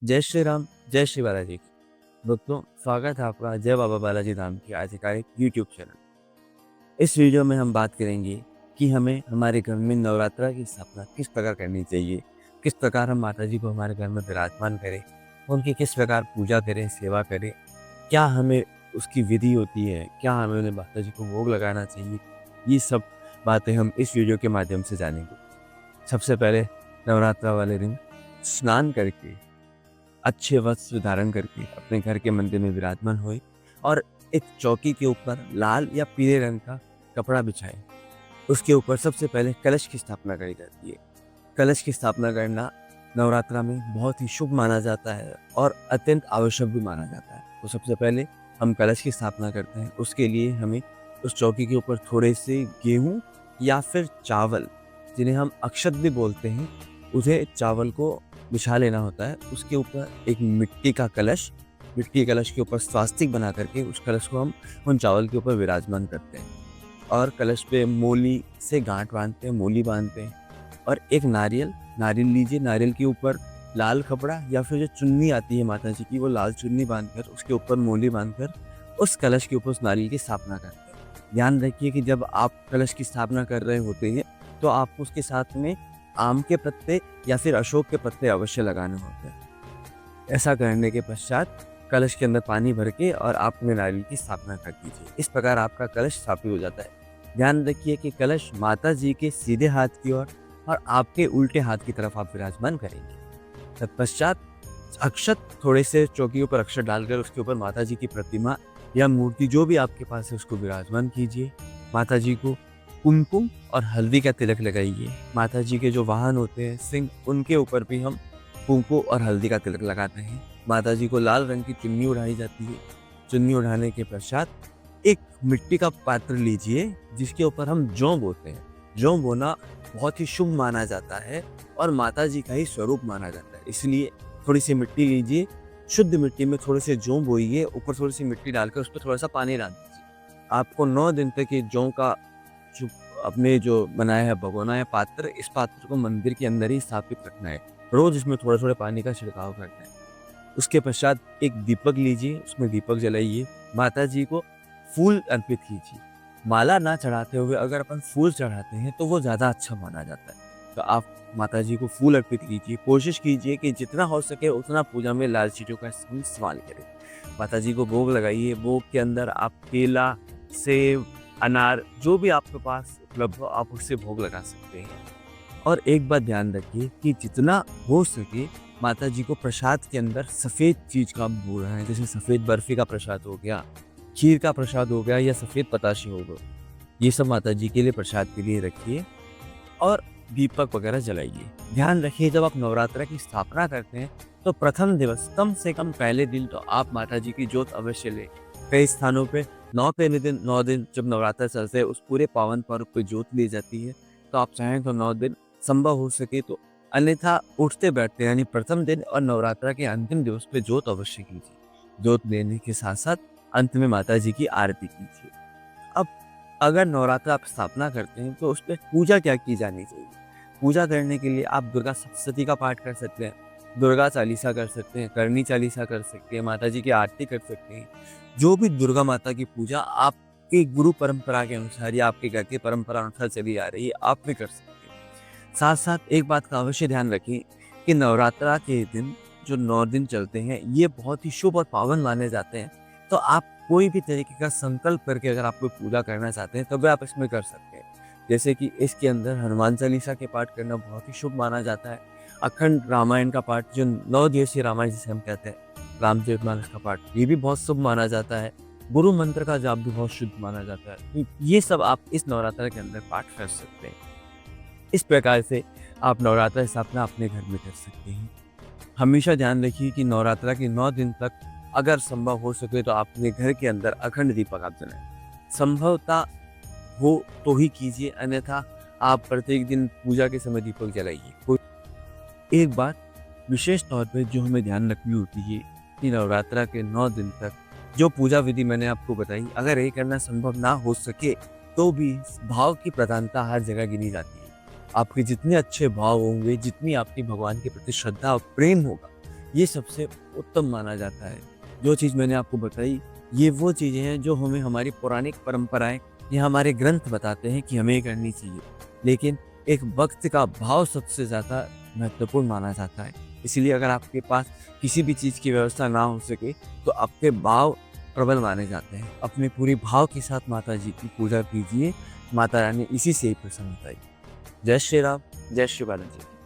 जय श्री राम, जय श्री बालाजी। दोस्तों, स्वागत है आपका जय बाबा बालाजी धाम की आधिकारिक यूट्यूब चैनल। इस वीडियो में हम बात करेंगे कि हमें हमारे घर में नवरात्रा की स्थापना किस प्रकार करनी चाहिए, किस प्रकार हम माता जी को हमारे घर में विराजमान करें, उनकी किस प्रकार पूजा करें, सेवा करें, क्या हमें उसकी विधि होती है, क्या हमें उन्हें माता जी को भोग लगाना चाहिए। ये सब बातें हम इस वीडियो के माध्यम से जानेंगे। सबसे पहले नवरात्रा वाले दिन स्नान करके अच्छे वस्त्र धारण करके अपने घर के मंदिर में विराजमान हुए और एक चौकी के ऊपर लाल या पीले रंग का कपड़ा बिछाए। उसके ऊपर सबसे पहले कलश की स्थापना करी जाती है। कलश की स्थापना करना नवरात्रा में बहुत ही शुभ माना जाता है और अत्यंत आवश्यक भी माना जाता है। तो सबसे पहले हम कलश की स्थापना करते हैं। उसके लिए हमें उस चौकी के ऊपर थोड़े से गेहूं या फिर चावल, जिन्हें हम अक्षत भी बोलते हैं, उसे चावल को बिछा लेना होता है। उसके ऊपर एक मिट्टी का कलश, मिट्टी के कलश के ऊपर स्वास्तिक बना करके उस कलश को हम उन चावल के ऊपर विराजमान करते हैं और कलश पे मोली से गांठ बांधते हैं, मोली बांधते हैं और एक नारियल नारियल लीजिए। नारियल के ऊपर लाल कपड़ा या फिर जो चुन्नी आती है माता जी की, वो लाल चुन्नी बांधकर उसके ऊपर मोली बांधकर उस कलश के ऊपर उस नारियल की स्थापना करते हैं। ध्यान रखिए कि जब आप कलश की स्थापना कर रहे होते हैं तो आपको उसके साथ में आम के पत्ते या फिर अशोक के पत्ते अवश्य लगाने होते हैं। ऐसा करने के पश्चात कलश के अंदर पानी भर के और आप अपने नारियल की स्थापना कर दीजिए। इस प्रकार आपका कलश स्थापित हो जाता है। ध्यान रखिए कि कलश माता जी के सीधे हाथ की ओर और आपके उल्टे हाथ की तरफ आप विराजमान करेंगे। तत्पश्चात अक्षत, थोड़े से चौकी के ऊपर अक्षत डालकर उसके ऊपर माता जी की प्रतिमा या मूर्ति जो भी आपके पास है उसको विराजमान कीजिए। माता जी को कुमकुम और हल्दी का तिलक लगाइए। माता जी के जो वाहन होते हैं सिंह, उनके ऊपर भी हम कुमकुम और हल्दी का तिलक लगाते हैं। माता जी को लाल रंग की चुन्नी उड़ाई जाती है। चुन्नी उड़ाने के पश्चात एक मिट्टी का पात्र लीजिए जिसके ऊपर हम जौ बोते हैं। जौ बोना बहुत ही शुभ माना जाता है और माता जी का ही स्वरूप माना जाता है। इसलिए थोड़ी सी मिट्टी लीजिए, शुद्ध मिट्टी में थोड़े से जौ बोइए, ऊपर थोड़ी सी मिट्टी डालकर उस पर थोड़ा सा पानी डाल दीजिए। आपको 9 दिन तक ये जौ का जो आपने जो बनाया है भगोना या पात्र, इस पात्र को मंदिर के अंदर ही स्थापित रखना है। रोज इसमें थोड़ा थोड़ा पानी का छिड़काव करना है। उसके पश्चात एक दीपक लीजिए, उसमें दीपक जलाइए। माता जी को फूल अर्पित कीजिए। माला ना चढ़ाते हुए अगर अपन फूल चढ़ाते हैं तो वो ज़्यादा अच्छा माना जाता है। तो आप माता जी को फूल अर्पित कीजिए। कोशिश कीजिए कि जितना हो सके उतना पूजा में लाल चीज़ों का इस्तेमाल करें। माता जी को भोग लगाइए। भोग के अंदर आप केला, सेब, अनार, जो भी आपके पास उपलब्ध हो आप उससे भोग लगा सकते हैं। और एक बात ध्यान रखिए कि जितना हो सके माता जी को प्रसाद के अंदर सफ़ेद चीज़ का भोग है, जैसे सफ़ेद बर्फ़ी का प्रसाद हो गया, खीर का प्रसाद हो गया या सफ़ेद बताशे हो गए। ये सब माता जी के लिए प्रसाद के लिए रखिए और दीपक वगैरह जलाइए। ध्यान रखिए जब आप नवरात्रा की स्थापना करते हैं तो प्रथम दिवस कम से कम पहले दिन तो आप माता जी की जोत अवश्य लें। कई स्थानों पे 9 दिन जब नवरात्र चलते हैं उस पूरे पावन पर्व पे जोत ली जाती है। तो आप चाहें तो 9 दिन संभव हो सके तो, अन्यथा उठते बैठते यानी प्रथम दिन और नवरात्रा के अंतिम दिवस पे जोत अवश्य कीजिए। जोत लेने के साथ साथ अंत में माता जी की आरती कीजिए। अब अगर नवरात्र आप स्थापना करते हैं तो उस पर पूजा क्या की जानी चाहिए। पूजा करने के लिए आप दुर्गा सप्तशती का पाठ कर सकते हैं, दुर्गा चालीसा कर सकते हैं, करनी चालीसा कर सकते हैं, माता जी की आरती कर सकते हैं। जो भी दुर्गा माता की पूजा आपके गुरु परंपरा के अनुसार या आपके घर की परंपरा अनुसार चली आ रही है, आप भी कर सकते हैं। साथ साथ एक बात का अवश्य ध्यान रखें कि नवरात्रा के दिन जो 9 दिन चलते हैं ये बहुत ही शुभ और पावन माने जाते हैं। तो आप कोई भी तरीके का संकल्प करके अगर आप कोई पूजा करना चाहते हैं तो भी आप इसमें कर सकते हैं। जैसे कि इसके अंदर हनुमान चालीसा के पाठ करना बहुत ही शुभ माना जाता है। अखंड रामायण का पाठ, जो 9 दिवसीय रामायण जिसे हम कहते हैं, रामचरितमानस का पाठ, ये भी बहुत शुभ माना जाता है। गुरु मंत्र का जाप भी बहुत शुभ माना जाता है। ये सब आप इस नवरात्र के अंदर पाठ कर सकते हैं। इस प्रकार से आप नवरात्र स्थापना अपने घर में कर सकते हैं। हमेशा ध्यान रखिए कि नवरात्रा के 9 दिन तक अगर संभव हो सके तो अपने घर के अंदर अखंड दीपक आप जलाएं। संभवतः हो तो ही कीजिए, अन्यथा आप प्रत्येक दिन पूजा के समय दीपक जलाइए। एक बात विशेष तौर पे जो हमें ध्यान रखनी होती है कि नवरात्रा के 9 दिन तक जो पूजा विधि मैंने आपको बताई, अगर ये करना संभव ना हो सके तो भी भाव की प्रधानता हर जगह गिनी जाती है। आपके जितने अच्छे भाव होंगे, जितनी आपकी भगवान के प्रति श्रद्धा और प्रेम होगा, ये सबसे उत्तम माना जाता है। जो चीज़ मैंने आपको बताई, ये वो चीज़ें हैं जो हमें हमारी पौराणिक परंपराएँ या हमारे ग्रंथ बताते हैं कि हमें ये करनी चाहिए। लेकिन एक वक़्त का भाव सबसे ज़्यादा महत्वपूर्ण माना जाता है। इसीलिए अगर आपके पास किसी भी चीज़ की व्यवस्था ना हो सके, तो आपके भाव प्रबल माने जाते हैं। अपने पूरे भाव के साथ माता जी की पूजा कीजिए, माता रानी इसी से ही प्रसन्न होता है। जय श्री राम, जय श्री बालाजी।